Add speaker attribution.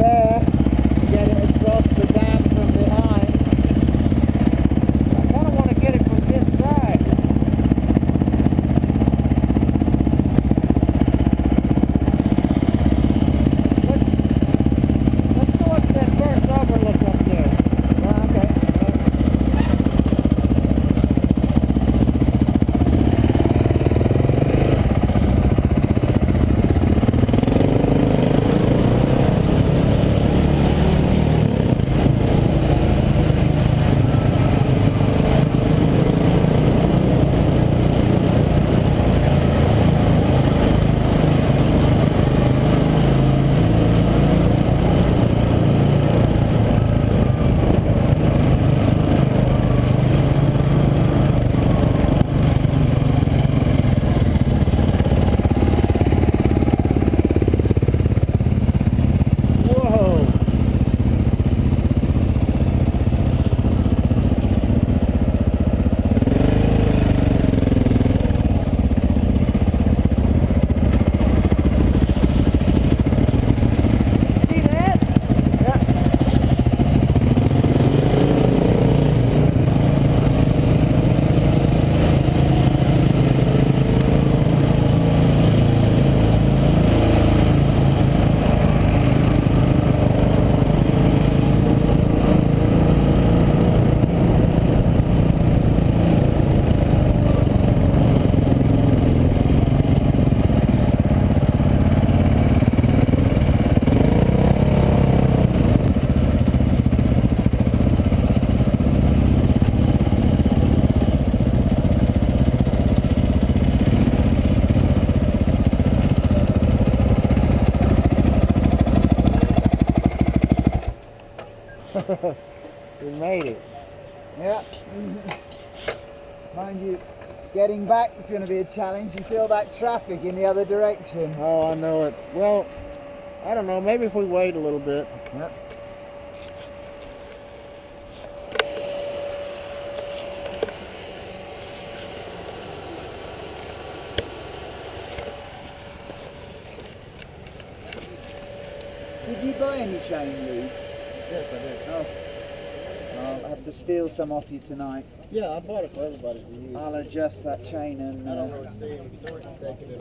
Speaker 1: there, get it across the dam from behind.
Speaker 2: I kind of want to get it from this side. Let's go up to that first overlook up there.
Speaker 1: Okay.
Speaker 2: We made it.
Speaker 1: Yeah. Mind you, getting back is going to be a challenge. You feel that traffic in the other direction.
Speaker 2: Oh, I know it. Well, I don't know. Maybe if we wait a little bit.
Speaker 1: Yep. Did you buy any chain lube?
Speaker 2: Yes, I did.
Speaker 1: Oh. I'll have to steal some off you tonight.
Speaker 2: Yeah, I bought it for everybody to use.
Speaker 1: I'll adjust that chain and...
Speaker 2: I don't really see him taking it